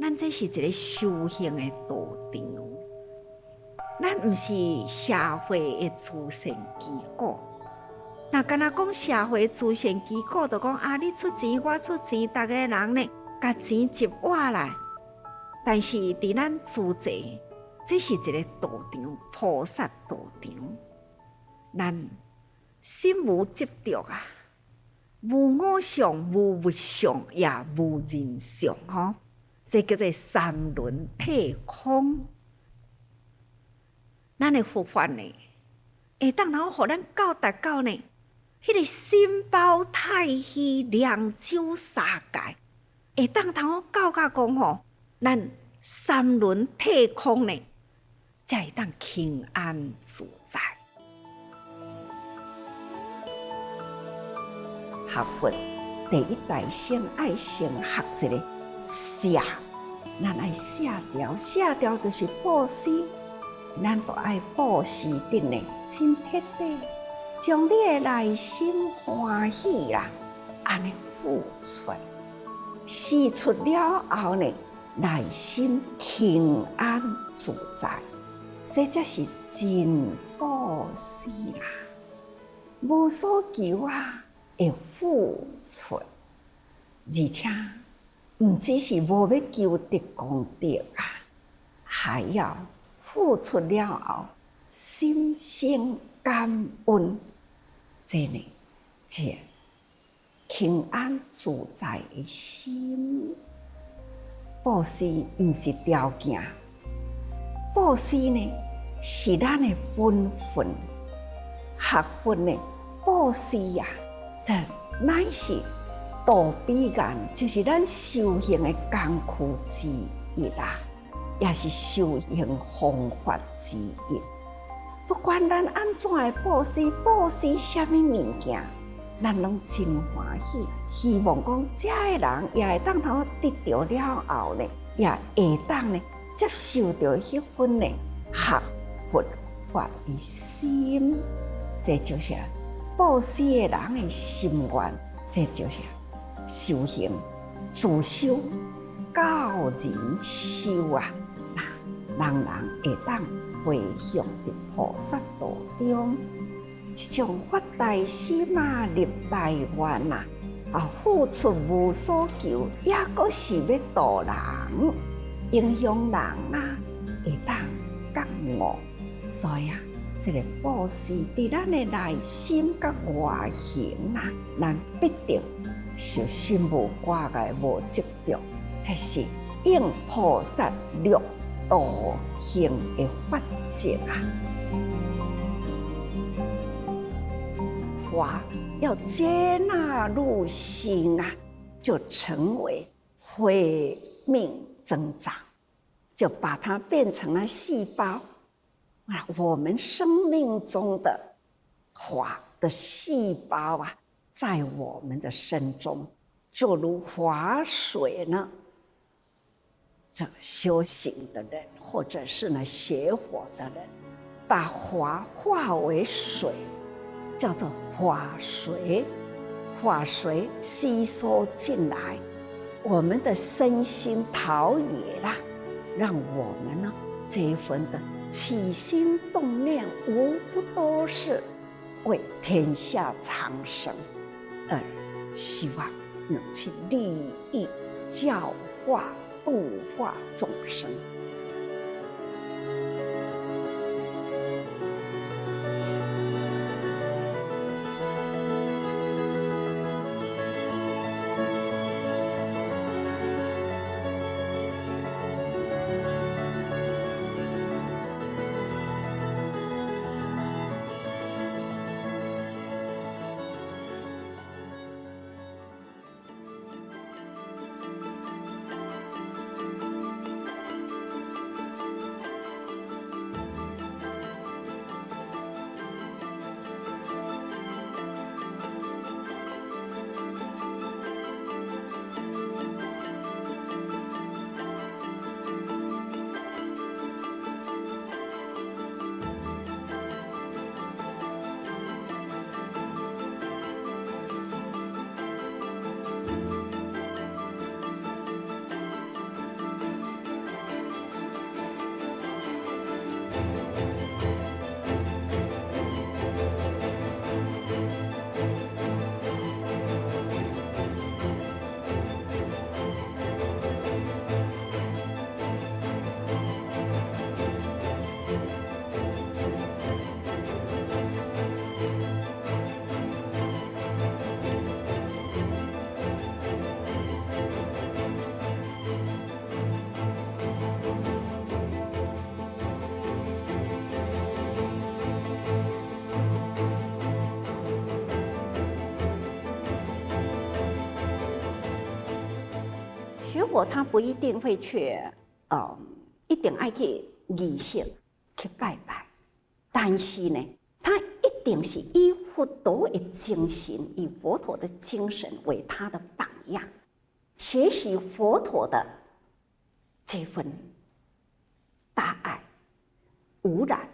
咱这是一个修行的道场，咱毋是社会的慈善机构。那敢若讲社会慈善机构，就讲啊，你出钱我出钱，逐个人呢，甲钱集碗来。但是伫咱自济，这是一个道场，菩萨道场。咱心无执着啊，无我相，无物相，也无人相吼。这叫做三轮体空。咱的佛法呢，会当然互咱教达到呢，迄个心包太虚，两手三界，会当通教甲讲吼，咱三轮体空呢，才会当轻安自在。学佛第一大先爱先学一个舍，咱爱舍掉，舍掉就是布施，咱都爱布施的呢，真彻底，将你的内心欢喜啦，安尼付出，施出了后呢，内心轻安自在，这才是真布施啦，无所求啊。会付出，而且唔只是无要求得功德啊，还要付出了后，心生感恩，这呢，这轻安自在的心。布施唔是条件，布施呢是咱的本分。学佛呢，布施呀。乃是道彼岸，就是咱修行的工具之一啦，也是修行方法之一。不管咱安怎的布施，布施什么物件，咱拢真欢喜。希望讲这个人也会当通得到了后呢，也会当呢接受到迄份呢学佛法的心，这就是。布施的人的心愿，这就是修行自修教人修啊！人会当回向伫菩萨道中，这种发大心啊，立大愿啊，付出无所求，也阁是要度人、影响人啊，会当觉悟，所以啊。这个布施伫咱的内心甲外形啊，咱必定是心无挂碍、无执着，迄是应菩萨六道行的法则啊。法要接纳入心啊，就成为慧命增长，就把它变成了细胞。我们生命中的法的细胞啊，在我们的身中，就如法水呢。这修行的人，或者是呢学佛的人，把法化为水，叫做法水。法水吸收进来，我们的身心陶冶啦，让我们呢这一份的。起心动念无不都是为天下苍生而希望能去利益、教化、度化众生。学佛他不一定会去，一定爱去仪式去拜拜，但是呢，他一定是以佛陀的精神，以佛陀的精神为他的榜样，学习佛陀的这份大爱、无染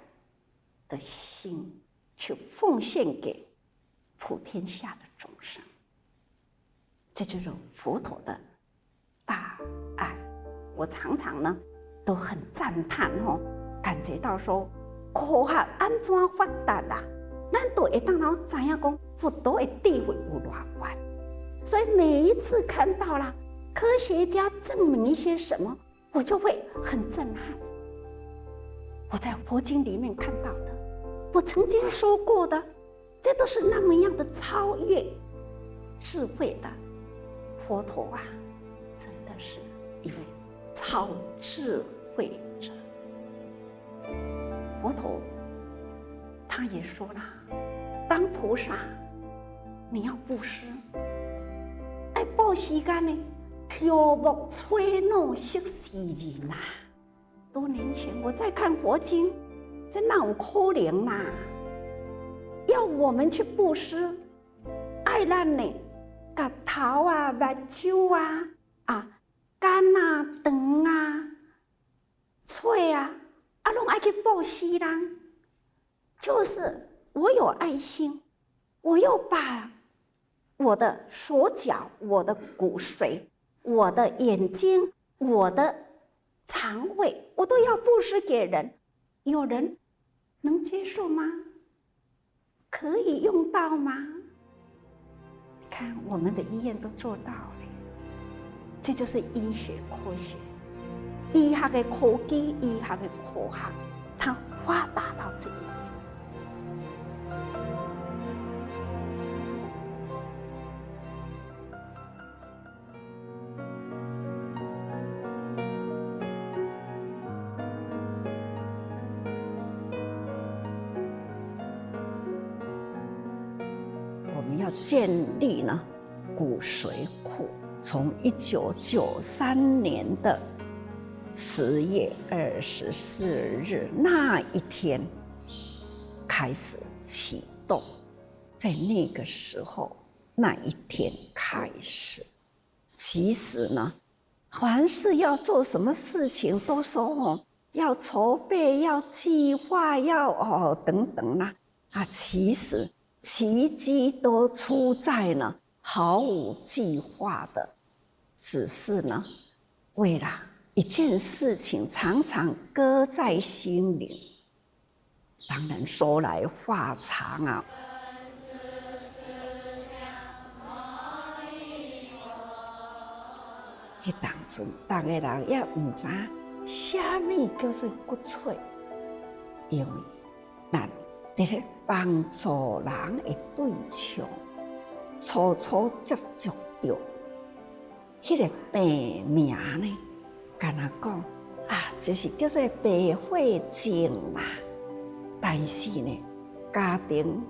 的心，去奉献给普天下的众生。这就是佛陀的大爱。我常常呢都很赞叹感觉到说，科学安怎发达啦，咱都会当然知影讲佛陀的智慧有多高。所以每一次看到了科学家证明一些什么，我就会很震撼。我在佛经里面看到的，我曾经说过的，这都是那么样的超越智慧的佛陀啊，真的是一位超智慧者。佛陀他也说了，当菩萨你要布施，要报时间呢，跳木吹怒息世人啊。多年前我在看佛经，这哪有可能啦？要我们去布施，爱咱呢，把头啊、目睭啊、肝啊、肠啊、嘴啊，拢爱去布施人。就是我有爱心，我又把我的手脚、我的骨髓、我的眼睛、我的肠胃，我都要布施给人。有人能接受吗？可以用到吗？看我们的医院都做到了，这就是医学科学，医学的科技、医学的科学，它发达到这一点。我们要建立呢骨髓库，从1993年的10月24日那一天开始启动，在那个时候那一天开始，其实呢，凡是要做什么事情，都说要筹备、要计划、要等等啦其实奇迹都出在呢毫无计划的，只是呢为了一件事情常常搁在心里。当然说来话长迄当阵，大家人也唔知啥物叫做骨髓，因为咱伫咧帮助人的对象，初初接触到迄个病名呢，敢若讲就是叫做白血症啦。但是呢，家庭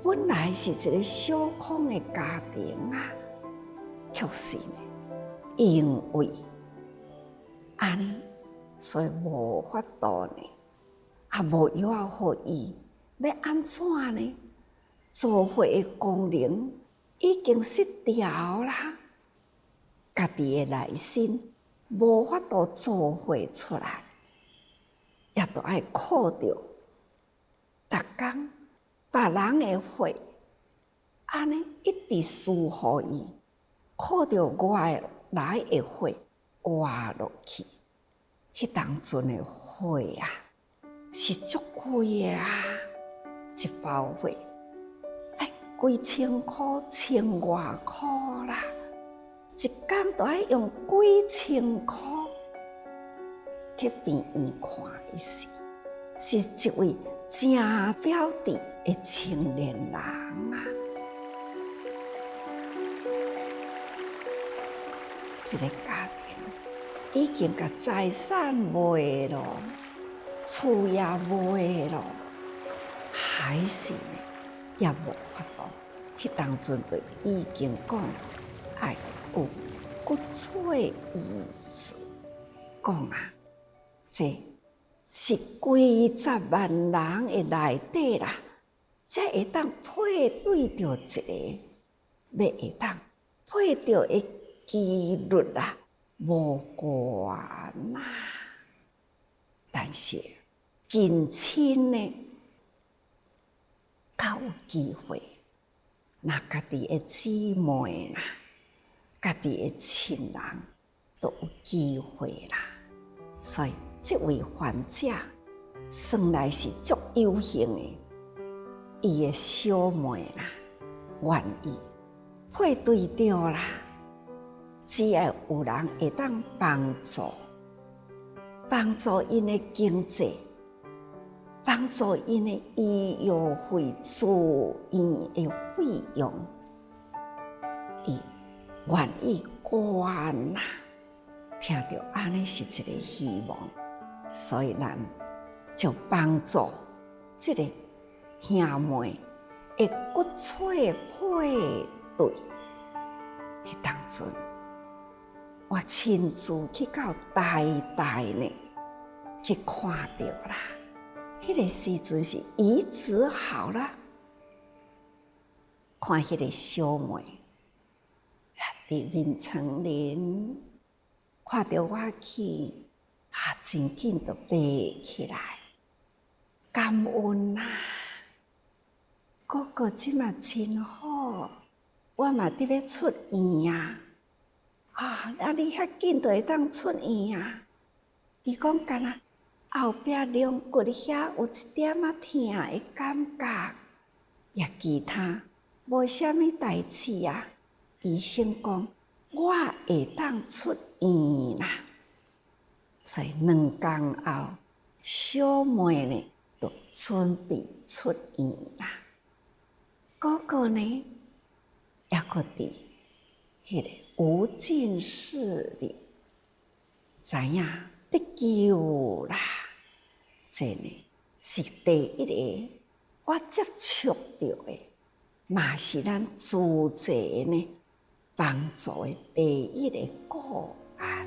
本来是一个小康的家庭确实呢，因为安尼，所以无法度呢，无药互伊，要安怎呢？做伙的功能已经失调啦，家己的内心无法度做伙出来，也都爱靠着逐工别人的血，安尼一直输互伊，靠着外来的血活落去。迄当阵的血是足贵的一包血几千块、千外块啦，一工都要用几千块去病院看一次，是一位正标致的青年人这个家庭已经把财产卖了，厝也卖了，还是呢也无法度。迄当阵就已经讲，爱有骨髓移植，讲啊，这是几十万人的内底啦，才会当配对着一个，要会当配着的几率啦，无悬啦。但是近亲呢，较有机会，那家己的姊妹啦，家己的亲人都有机会啦。所以这位患者算来是足有幸的，伊的小妹啦，愿意配对着啦，只要有人会当帮助因的经济，帮助因的医药费、住院的费用，伊愿意捐啦。听到安尼是一个希望，所以咱就帮助这个兄妹的骨髓配对。迄当阵，我亲自去到台大呢，去看到啦。迄个时阵是移植好了，看迄个小妹伫眠床里。看到我去，真紧就爬起来，感恩啦！哥哥即嘛真好，我嘛伫要出院啊！你遐紧就会当出院啊？伊讲干那后壁龙骨遐有一点仔疼的感觉，也其他无啥物代志啊。医生讲我会当出院啦，所以2天后，小妹呢就准备出院啦。哥哥呢，也搁伫迄个无尽寺里，知影得救啦。这呢是第一个我接触到的，嘛是咱自济呢帮助的第一个个案。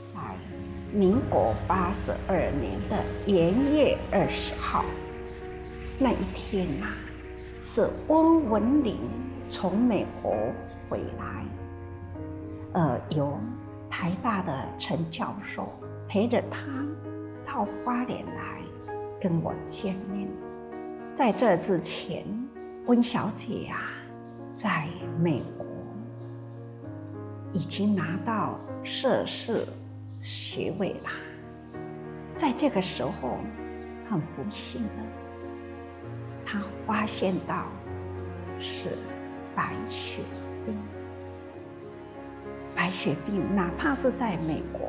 在民国82年的元月20号那一天啊，是温文玲从美国回来，由台大的陈教授陪着他到花莲来跟我见面。在这之前，温小姐啊，在美国已经拿到硕士学位啦。在这个时候，很不幸的，她发现到是白血病。白血病哪怕是在美国，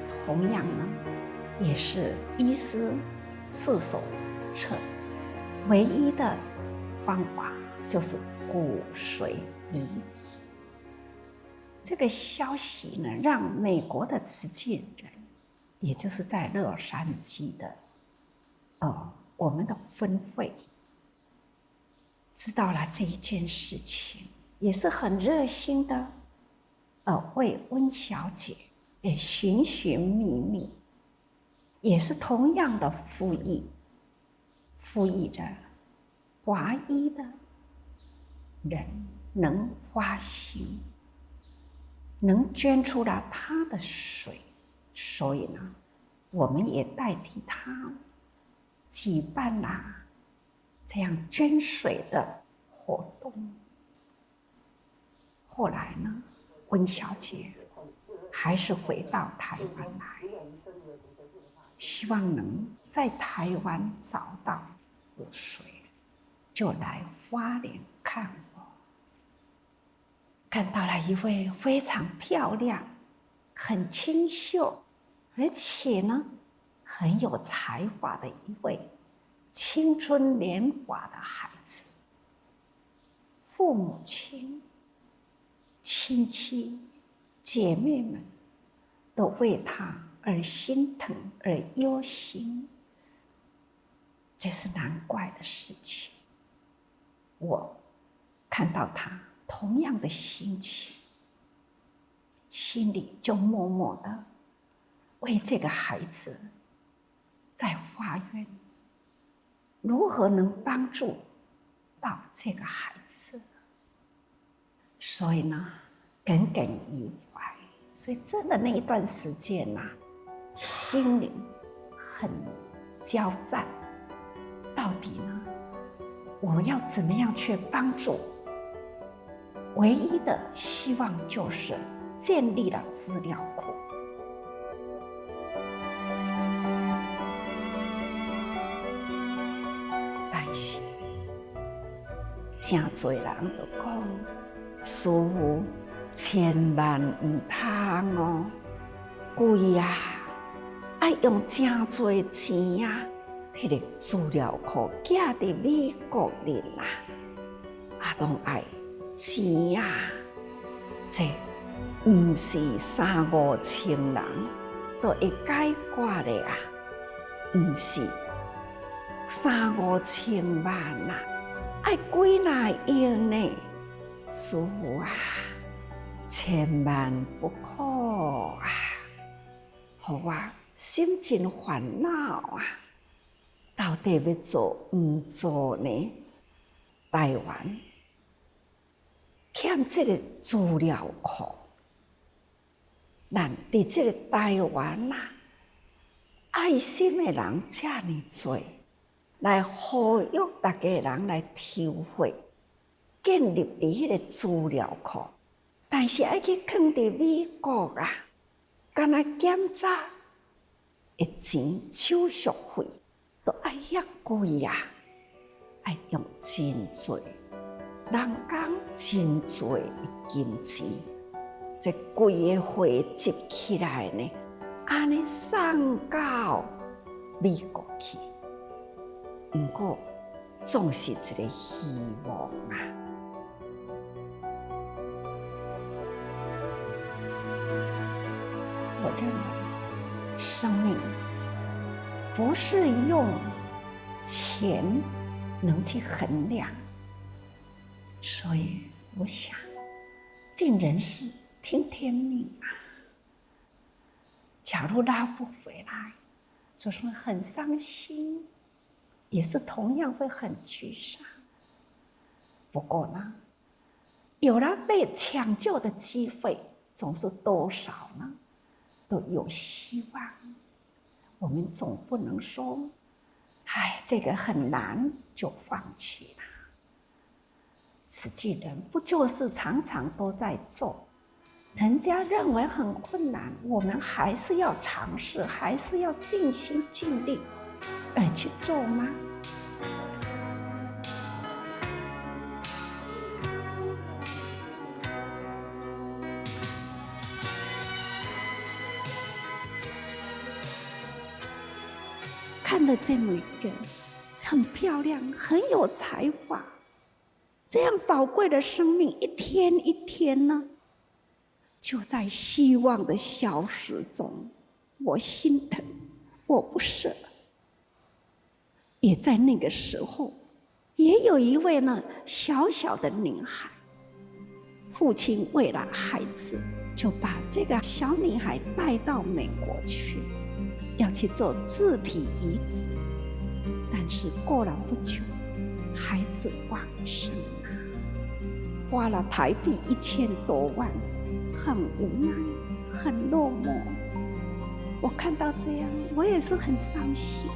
同样呢，也是医师束手无策。唯一的方法就是骨髓移植。这个消息呢，让美国的慈济人，也就是在洛杉矶的，我们的分会知道了这一件事情，也是很热心的，为温小姐也寻寻觅觅，也是同样的呼吁着华裔的人能发心，能捐出了他的水，所以呢，我们也代替他举办了这样捐水的活动。后来呢，温小姐还是回到台湾来，希望能在台湾找到骨髓，就来花莲看我。看到了一位非常漂亮、很清秀，而且呢很有才华的一位青春年华的孩子。父母亲、亲戚、姐妹们都为他而心疼而忧心，这是难怪的事情。我看到他同样的心情，心里就默默的为这个孩子在发愿，如何能帮助到这个孩子。所以呢，耿耿于怀。所以真的那一段时间心灵很交战。到底呢，我们要怎么样去帮助？唯一的希望就是建立了资料库。但是，真多人都讲，师父千万唔通哦，贵啊，爱用真多钱啊，迄个资料库寄伫美国人拢爱钱啊，这唔是3、5千人都会解决的啊，唔是3、5千万爱几哪用呢？师父千万不可互我心真烦恼到底要做唔做呢？台湾欠这个资料库，咱伫这个台湾爱心的人这么多，来呼吁大家人来抽血，建立伫迄个资料库，但是爱去放伫美国敢若检查的钱手续费都爱遐贵爱用真多人工真多的金钱，这贵的血集起来呢，安尼送到美国去。不过，总是一个希望我认为，生命不是用钱能去衡量，所以我想，尽人事，听天命假如拉不回来，就是很伤心。也是同样会很沮丧。不过呢，有了被抢救的机会，总是多少呢都有希望。我们总不能说，这个很难就放弃了。慈济人不就是常常都在做？人家认为很困难，我们还是要尝试，还是要尽心尽力而去做吗？看了这么一个很漂亮、很有才华、这样宝贵的生命，一天一天呢，就在希望的消失中，我心疼，我不舍。也在那个时候，也有一位呢小小的女孩，父亲为了孩子，就把这个小女孩带到美国去，要去做自体移植。但是过了不久，孩子往生了，花了台币1000多万，很无奈，很落寞。我看到这样，我也是很伤心。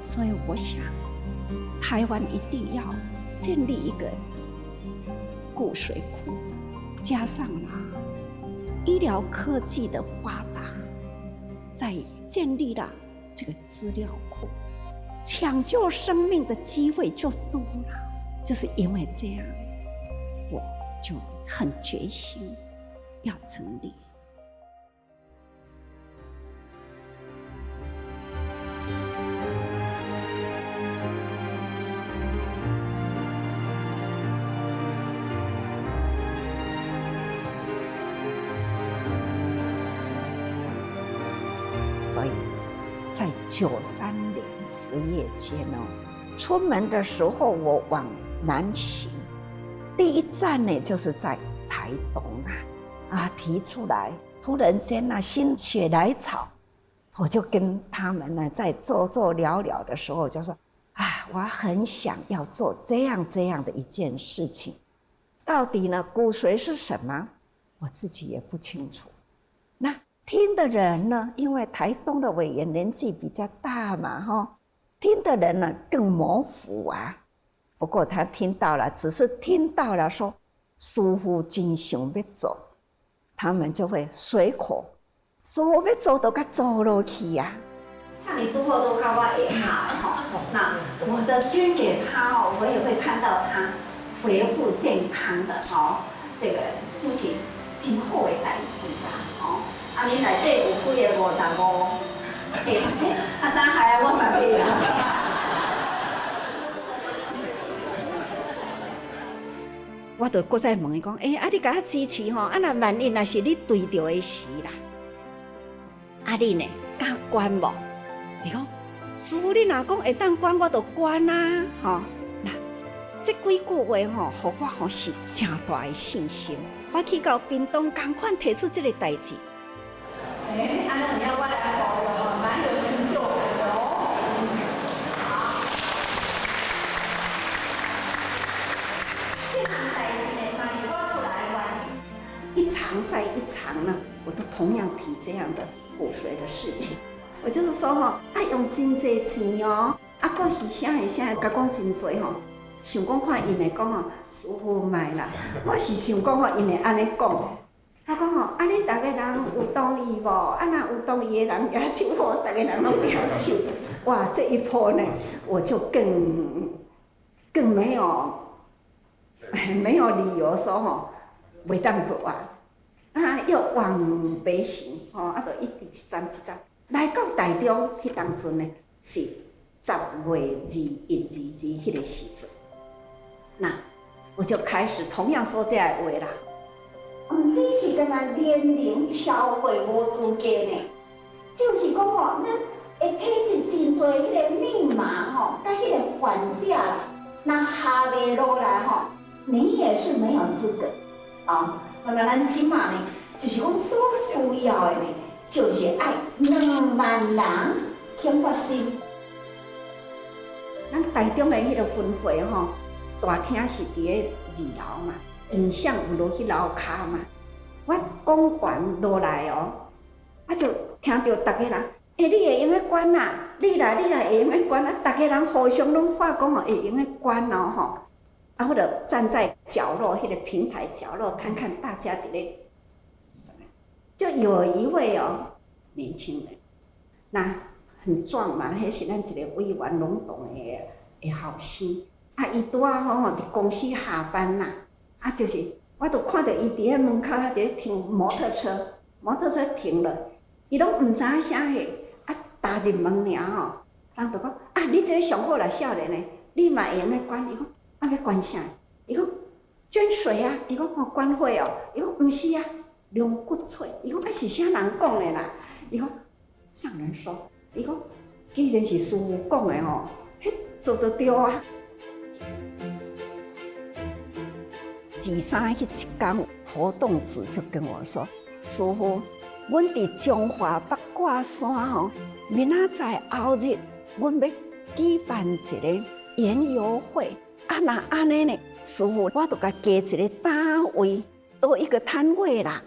所以我想，台湾一定要建立一个骨髓库，加上了医疗科技的发达，再建立了这个资料库，抢救生命的机会就多了。就是因为这样，我就很决心要成立。所以在93年10月间出门的时候，我往南行，第一站呢就是在台东提出来，突然间心血来潮，我就跟他们呢在做聊聊的时候，就说我很想要做这样的一件事情。到底呢骨髓是什么，我自己也不清楚。那听的人呢，因为台东的委员年纪比较大嘛，听的人呢更模糊不过他听到了，只是听到了说师父真想要做，他们就会随口说要做就给做下去看你多好都跟我会下那我的捐给他我也会看到他恢复健康的这个就是真好的代志啦你内底有几个55？等下我嘛要我就搁再问伊讲，你甲我支持若万一若是你对着的时啦，你呢敢管无？伊讲，师父你若讲会当管，我就管那这几句话互我是真大的信心。我去到屏东，同款提出这个代志。你要我来做蛮有成就感的这项代志呢，嘛是我出来的。一场再一场呢，我都同样提这样的骨髓的事情。我就是说用真济钱还是啥甲讲真多想讲看因会讲师父卖啦，我是想讲因会安尼讲。他讲你大家人有同意无？若有同意的人举手好，大家人拢举手。哇，这一波呢，我就更没有理由说袂当做要往北行就一直一站一站来到台中。迄当阵呢是10月21、22迄个时阵，那我就开始同样说这个话啦。只是敢若年龄超过无资格呢，就是讲咱会体质真多迄个密码甲迄个环价啦，若下袂落来你也是没有资格那咱即马呢，就是讲所需要的呢，就是爱2万人肯发心。咱台中的迄个分会大厅是伫咧2楼嘛。影像有落去楼骹嘛，我讲完落来就听到大家人，你会用咧管你来会用咧管大家人互相拢话讲会用咧管我就站在角落迄个平台角落，看看大家伫咧，就有一位年轻人，那很壮嘛，迄是咱一个委员拢动的后生，伊拄仔伫公司下班就是，我就看到伊伫迄门口伫咧停摩托车，摩托车停了，伊拢毋知影啥货，踏入门尔人就讲你这个上好啦，少年的，你嘛会用咧管？伊讲要管啥？伊讲捐水伊讲管火伊讲毋是龙骨髓，伊讲是啥人讲的啦？伊讲上人说，伊讲既然是师父讲的迄做得对23迄一天，活动组就跟我说：“师父，阮伫中华八卦山明仔载后日，阮要举办一个研游会。若安尼呢，师父我就甲加一个单位，多一个摊位啦，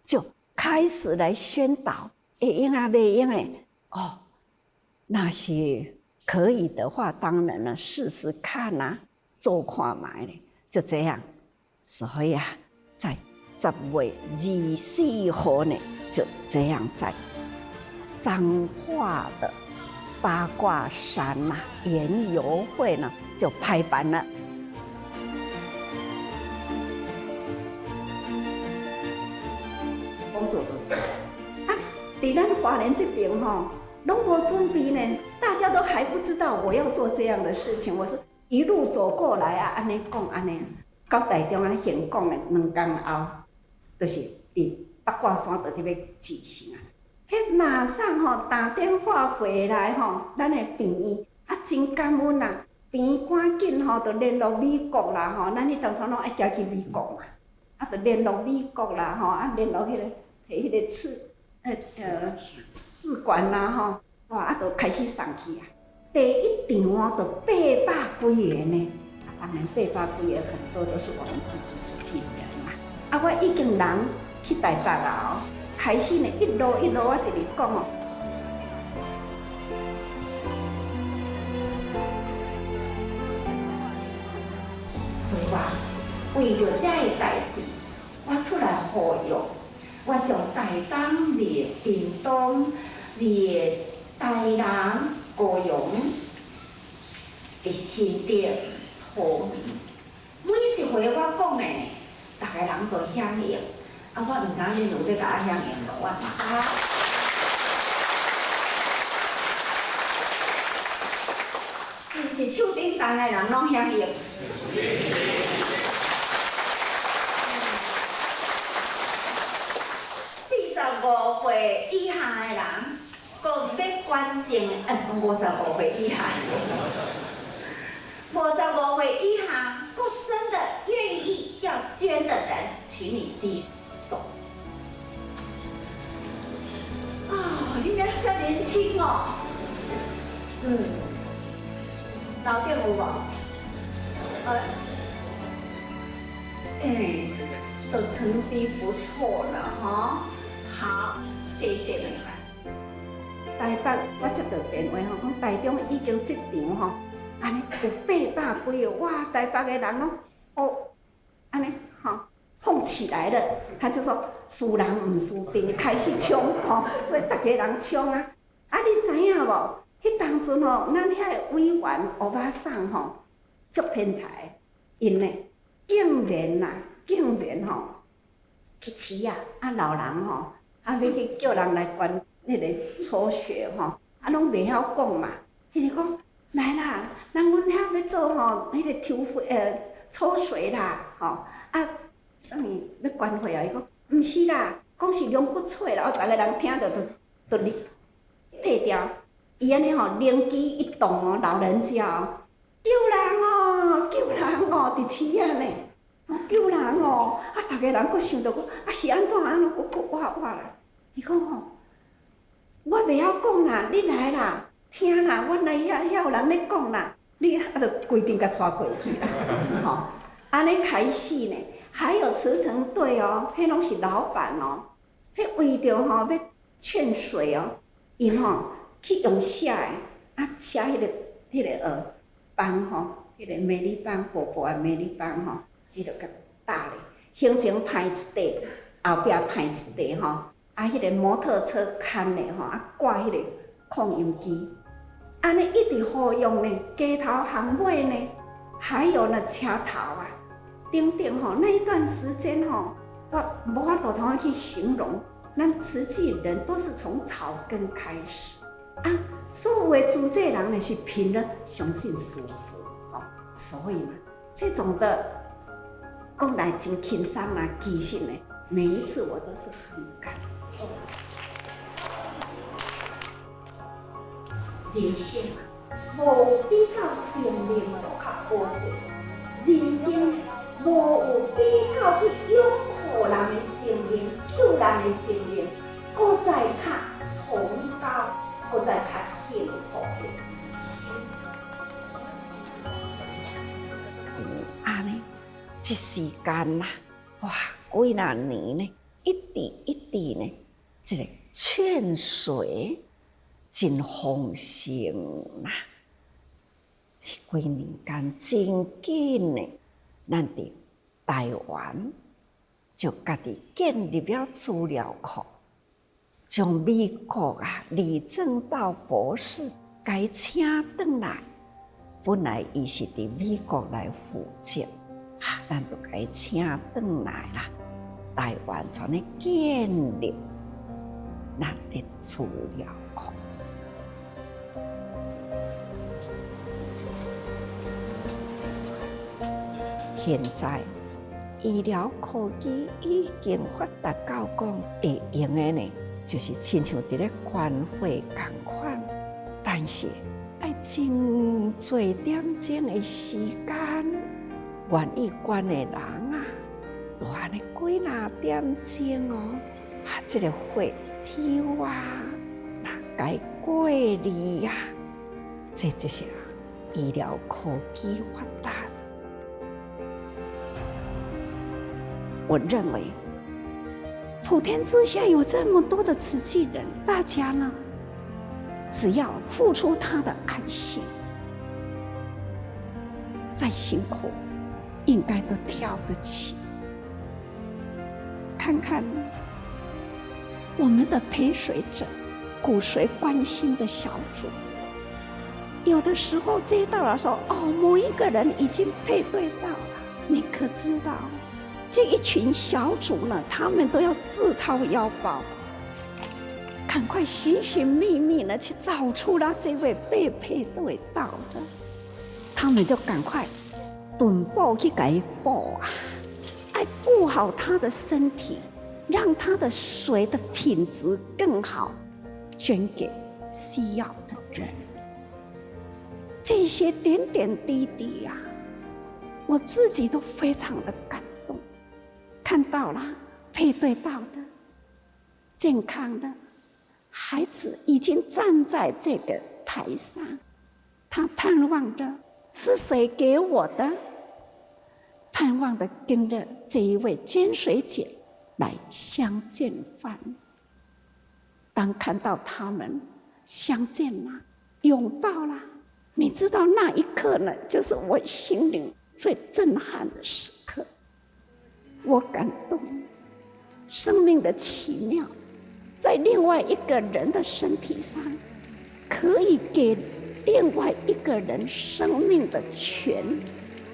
就开始来宣导，会用袂用那是可以的话，当然了，试试看做看卖咧，就这样。”所以在10月24号呢，就这样在彰化的八卦山研游会呢就拍板了。工作都做在咱花莲这边拢无准备呢，大家都还不知道我要做这样的事情，我是一路走过来安尼讲安尼。到台中现讲的2天后，就是伫八卦山就要举行迄马上打电话回来咱的朋友真感恩边赶紧吼，就联络美国啦吼，咱迄当初拢爱行去美国嘛，啊，就联络美国啦吼，啊，联络迄个迄个使馆啦吼，哇，啊，就开始送去啊。第一场哦，就800几个呢，啊，当然800几个很多都是我们自己自己人嘛。啊，我已经人去台北啊哦，开始呢一路我直直讲哦。所以我为着这个代志，我出来呼吁，我将台东热屏东热台南高雄的心得透明。每一回我讲的，大家人都响应。啊，我毋知影恁有要甲我响应无？我是毋是手顶重的人拢响应？45岁以下的人，搁要捐精，55岁以下，55岁以下，搁真的愿意要捐的人，请你举手。哦，你们真年轻哦。脑电有无？都成绩不错了哈。好，谢谢你们。台北我接到电话吼，讲台中已经这场吼，安尼有800几个，哇！台北的人拢哦，安尼吼放起来了。他就说输人唔输阵，开始冲吼，所以大家人冲啊！啊，你知影无？迄当阵吼，咱遐个委员欧巴桑吼，足天才，因呢竟然吼去饲啊，啊老人吼，啊要去叫人来捐迄个初学吼，啊拢袂晓讲嘛，伊就讲来啦，咱阮遐要做吼，迄个抽水啦，吼啊，啥物要捐血啊？伊讲毋是啦，讲是龙骨髓啦，逐个人听着就退掉。伊安尼吼，灵机一动哦，老人家哦，救人哦，伫饲啊呢，救人哦，啊，逐个人佫想到讲，啊是安怎佫我啦？伊讲吼，我袂晓讲啦，你来啦，听啦，阮来遐有人咧讲啦，你啊就规定甲带过去啦，吼，安尼开始呢，还有慈诚队哦，迄拢是老板哦，迄为着吼要劝水哦，因吼。去用写的，啊写迄个帮吼，迄个美丽帮薄薄的美丽帮吼，伊就甲搭咧，行前排一块，后壁排一块吼，啊迄个摩托车牵咧吼，啊挂迄个扩音机，安尼一直好用呢，街头巷尾呢，还有那车头啊，等等吼，那一段时间吼，我无法度通去形容，咱慈济人都是从草根开始。啊，所有的主这人呢是凭了相信师父，吼，所以嘛，这种的讲来真轻松啊，其实呢，每一次我都是很感动。人生啊，无比较生命就较好过，人生无有比较去拥护人的生命、救人的生命，搁再较崇高。搁再较幸福的人生，因为安尼，一时间啦，哇，几若年呢，一直呢，这个劝水真丰盛啦，几年间真紧呢，咱伫台湾就家己建立了资料库。从美国李政道博士该请转来，本来伊是伫美国来负责，咱就该请转来啦。台湾从咧建立咱的资料库。现在医疗科技已经发达到讲会用的呢。就是亲像伫咧捐血共款，但是爱真多点钟的时间，愿意捐的人啊，都安尼几哪点钟哦，这个血抽啊，那该过滤呀，这就是医疗科技发达。我认为，普天之下有这么多的慈济人，大家呢，只要付出他的爱心，再辛苦，应该都跳得起。看看我们的陪随者、骨髓关心的小组，有的时候接到了说，某一个人已经配对到了，你可知道？这一群小组呢，他们都要自掏腰包，赶快寻寻觅觅呢去找出了这位被配对到的，他们就赶快趸补去给他补啊，爱顾好他的身体，让他的水的品质更好，捐给需要的人。这些点点滴滴呀，我自己都非常的感动。看到了配对到的健康的孩子已经站在这个台上，他盼望着是谁给我的，盼望的跟着这一位捐水姐来相见饭。当看到他们相见了，拥抱了，你知道那一刻呢，就是我心灵最震撼的时刻。我感动，生命的奇妙，在另外一个人的身体上，可以给另外一个人生命的泉，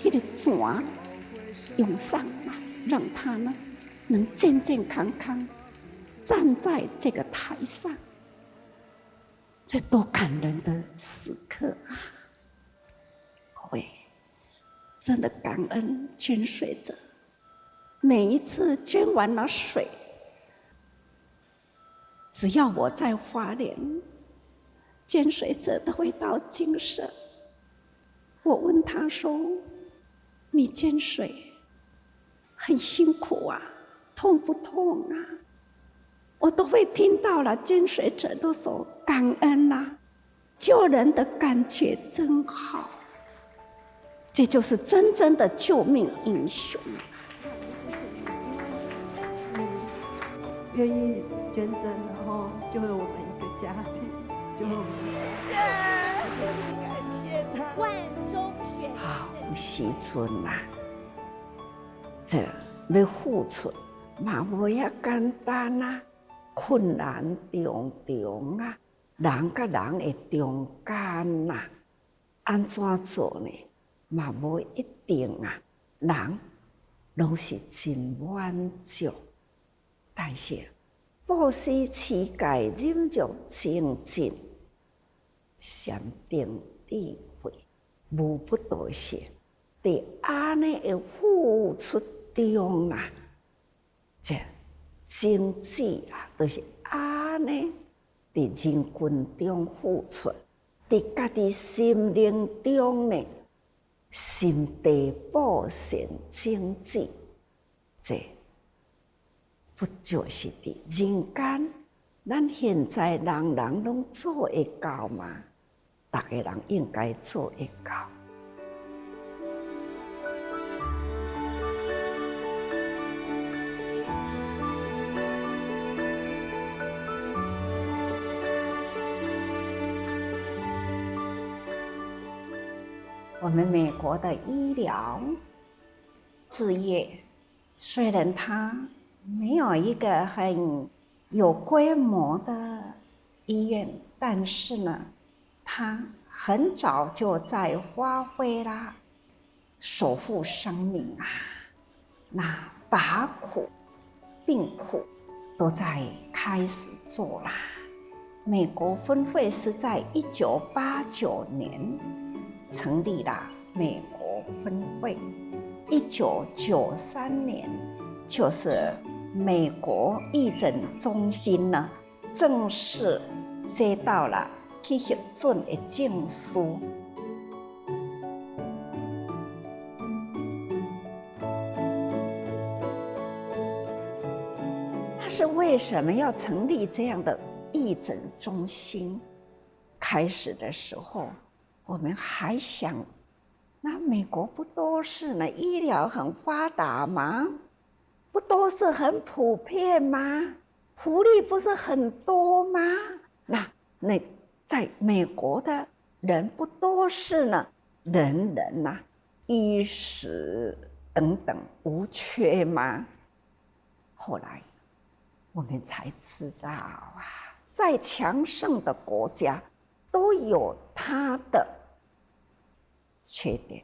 那个泉涌上来，让他呢能健健康康站在这个台上，这多感人的时刻啊！各位，真的感恩捐水者。每一次捐完了水，只要我在花莲，捐水者都会到精舍。我问他说：“你捐水很辛苦啊，痛不痛啊？”我都会听到了，捐水者都说感恩啊，救人的感觉真好，这就是真正的救命英雄。愿意捐赠，然后救了我们一个家庭，救了我们。感谢他。万中选好时阵啊，这要付出嘛无遐简单啊，困难重重啊，人甲人的中间啊，安怎做呢？嘛无一定啊，人拢是真满足。但是，布施持戒忍辱精进，禅定智慧，无不都是在安尼的付出中啊，这经济啊，都是安尼在人群中付出，在家己心灵中呢，心地布善经济，这。不就是伫人间？咱现在人人拢做会到吗？大家人应该做会到。我们美国的医疗事业，虽然它没有一个很有规模的医院，但是呢，他很早就在发挥啦，守护生命啊，那拔苦、病苦都在开始做啦。美国分会是在1989年成立了美国分会，1993年就是美国义诊中心呢正式接到了去核准的证书。但是为什么要成立这样的义诊中心？开始的时候，我们还想，那美国不都是呢医疗很发达吗？不都是很普遍吗？福利不是很多吗？那在美国的人不都是呢人人呐衣食等等无缺吗？后来我们才知道啊，再强盛的国家都有它的缺点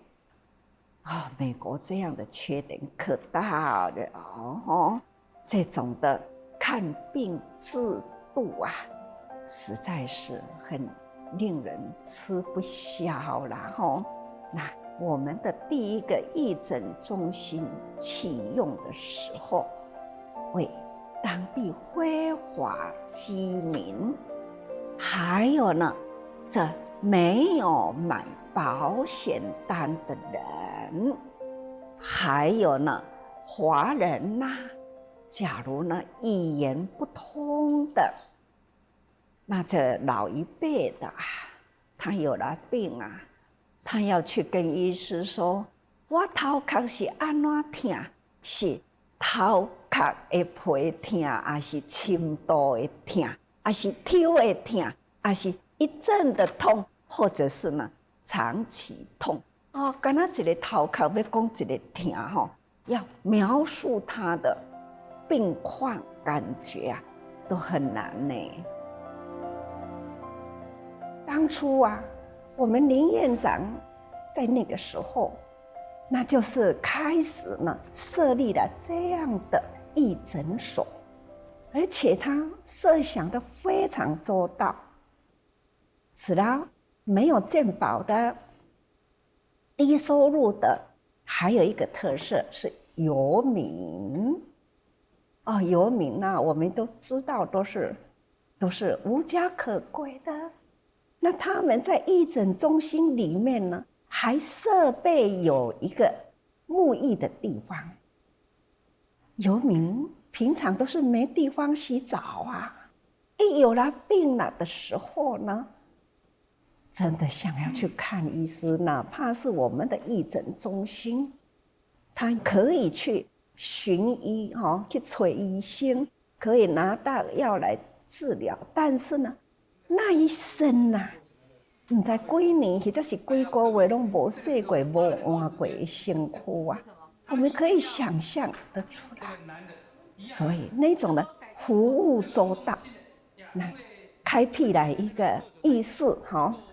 啊，美国这样的缺点可大了哦，这种的看病制度啊，实在是很令人吃不消啦吼。那我们的第一个义诊中心启用的时候，为当地非法居民，还有呢，这没有买保险单的人，还有呢，华人呐，假如呢语言不通的，那这老一辈的啊，他有了病啊，他要去跟医师说，我头壳是安怎痛，是头壳的皮痛，还是深度的痛，还是抽的痛，还是一阵的痛，或者是呢长期痛哦。敢若一个头壳要讲一个痛吼，要描述他的病况感觉啊，都很难呢。当初啊，我们林院长在那个时候，那就是开始呢设立了这样的义诊所，而且他设想的非常周到。除了没有健保的、低收入的，还有一个特色是游民。哦，游民啊，我们都知道都是无家可归的。那他们在义诊中心里面呢，还设备有一个沐浴的地方。游民平常都是没地方洗澡啊，一有了病了的时候呢，真的想要去看医师，哪怕是我们的义诊中心，他可以去寻医去找医生，可以拿到药来治疗。但是呢，那一生啊，不知几年或者是几个月，拢无洗过、无换过的身躯啊，我们可以想象得出来。所以那种的服务周到，那开辟来一个意识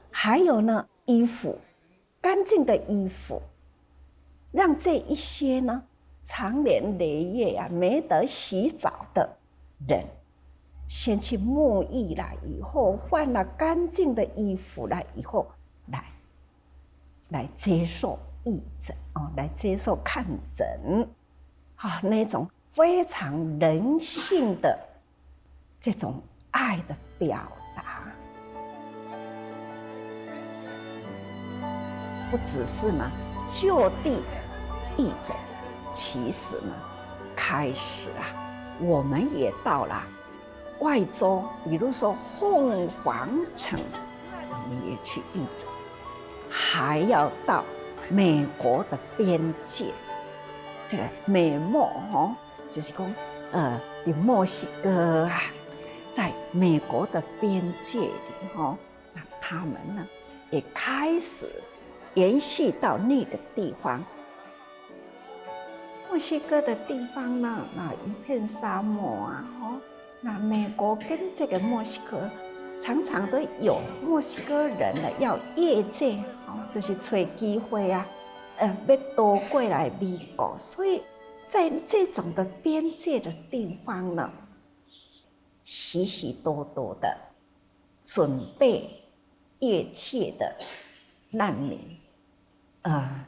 还有呢，衣服，干净的衣服，让这一些呢长年累月啊没得洗澡的人，先去沐浴了以后，换了干净的衣服了以后，来接受义诊来接受看诊那种非常人性的这种爱的表达，不只是呢就地义诊，其实呢开始我们也到了外州，比如说凤凰城，我们也去义诊，还要到美国的边界，这个美墨就是讲在墨西哥啊，在美国的边界里那他们呢也开始延续到那个地方。墨西哥的地方呢，那一片沙漠那美国跟这个墨西哥常常都有墨西哥人呢要越界就是找机会要渡过来美国，所以在这种的边界的地方呢，许许多多的准备越界的难民。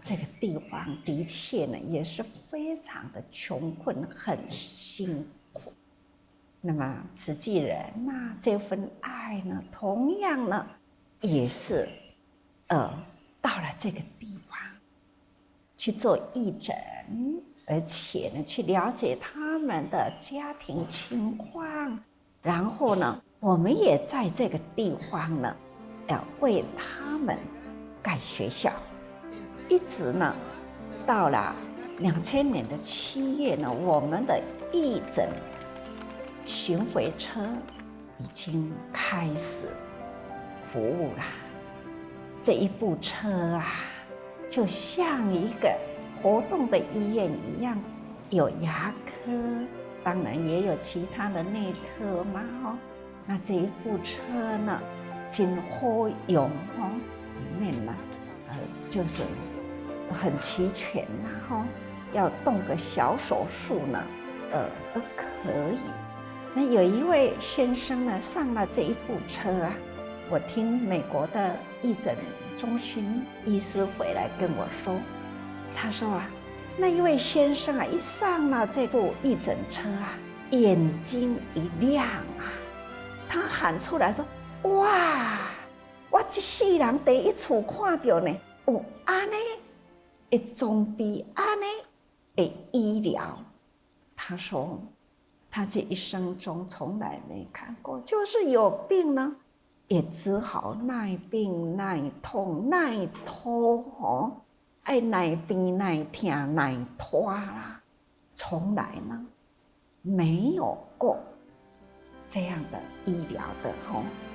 这个地方的确呢也是非常的穷困，很辛苦。那么慈济人这份爱呢，同样呢也是到了这个地方去做义诊，而且呢去了解他们的家庭情况，然后呢我们也在这个地方呢要为他们盖学校，一直呢到了2000年的7月呢，我们的义诊巡回车已经开始服务了。这一部车啊，就像一个活动的医院一样，有牙科，当然也有其他的内科嘛。那这一部车呢，真好用里面呢，就是很齐全啦要动个小手术呢，都可以。那有一位先生呢，上了这一部车啊，我听美国的义诊中心医师回来跟我说，他说啊，那一位先生啊，一上了这部义诊车啊，眼睛一亮啊，他喊出来说：“哇，我这世人第一次看到呢，有安呢，会总比安呢的医疗。”他说，他这一生中从来没看过，就是有病呢，也只好耐病耐痛耐拖爱耐病耐痛耐拖啦，从来呢没有过这样的医疗的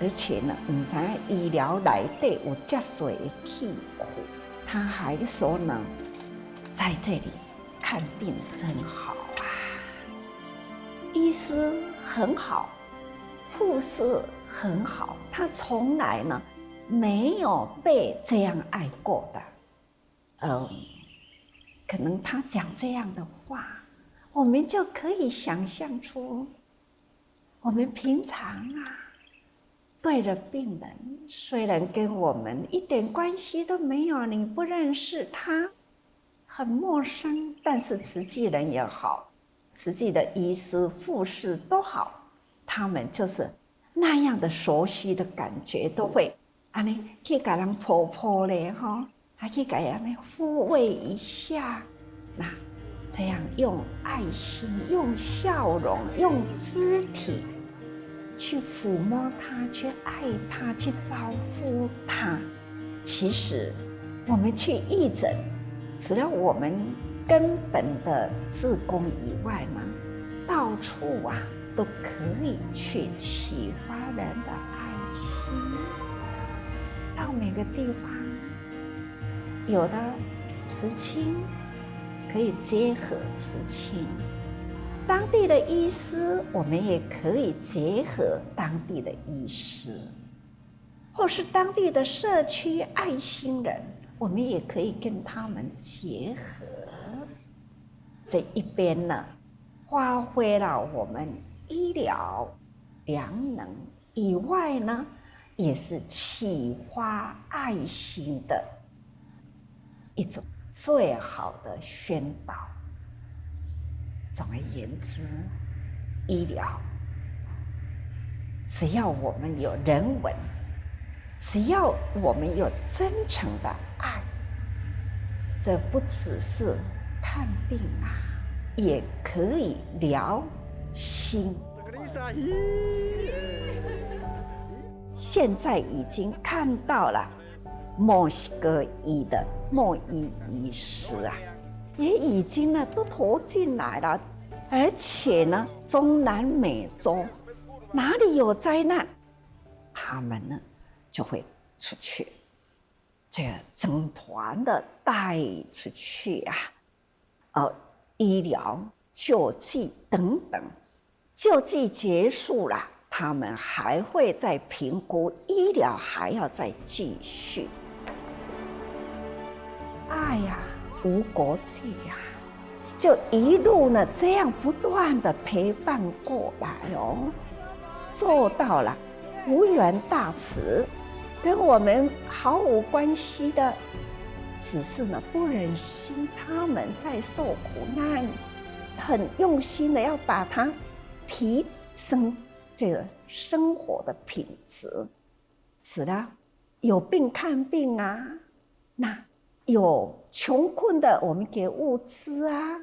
而且呢，不知道医疗内底有这么多的器苦，他还说呢，在这里看病真好啊，医师很好，护士很好，他从来呢没有被这样爱过的。可能他讲这样的话，我们就可以想象出，我们平常啊对着病人，虽然跟我们一点关系都没有，你不认识他，很陌生，但是慈济人也好，慈济的医师护士都好，他们就是那样的熟悉的感觉，都会去给人抱抱嘞还去给人抚慰一下，那这样用爱心、用笑容、用肢体去抚摸他，去爱他，去招呼他。其实我们去义诊，除了我们根本的志工以外呢，到处啊都可以去启发人的爱心。到每个地方，有的慈亲可以结合慈亲，当地的医师我们也可以结合当地的医师，或是当地的社区爱心人，我们也可以跟他们结合。这一边呢，发挥了我们医疗良能以外呢，也是启发爱心的一种最好的宣导。总而言之，医疗只要我们有人文，只要我们有真诚的爱，这不只是看病啊，也可以疗心。现在已经看到了墨西哥裔的莫伊医师啊，也已经呢都投进来了，而且呢，中南美洲哪里有灾难，他们呢就会出去，这个整团的带出去啊，医疗救济等等，救济结束了，他们还会再评估，医疗还要再继续。爱呀，无国界呀，就一路呢这样不断的陪伴过来做到了无缘大慈，跟我们毫无关系的，只是呢不忍心他们在受苦难，很用心的要把它提升这个生活的品质，使得有病看病啊，那有穷困的，我们给物资啊，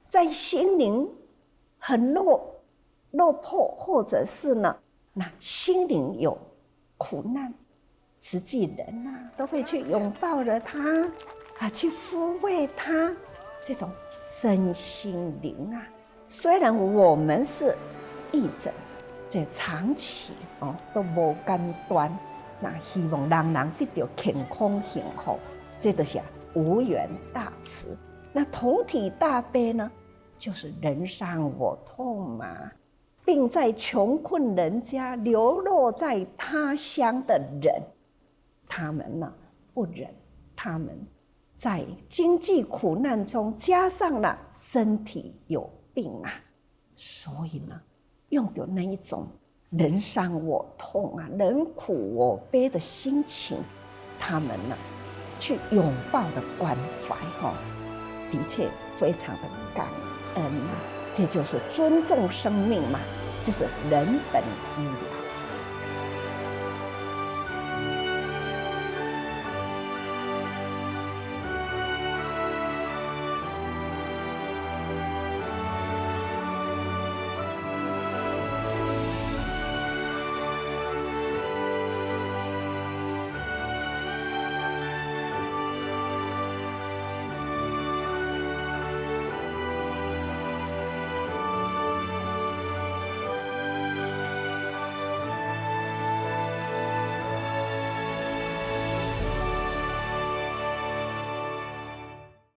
在心灵很落魄，或者是呢，那心灵有苦难，慈济人啊，都会去拥抱着他啊，去抚慰他，这种身心灵啊。虽然我们是义诊，这长期都无间断，那希望人人得到健康幸福，这就是无缘大慈。那同体大悲呢，就是人伤我痛嘛。病在穷困人家，流落在他乡的人，他们呢不忍，他们在经济苦难中，加上了身体有病啊，所以呢，用的那一种人伤我痛啊，人苦我悲的心情，他们呢去拥抱的关怀的确非常的感恩啊。这就是尊重生命嘛，这是人本医疗。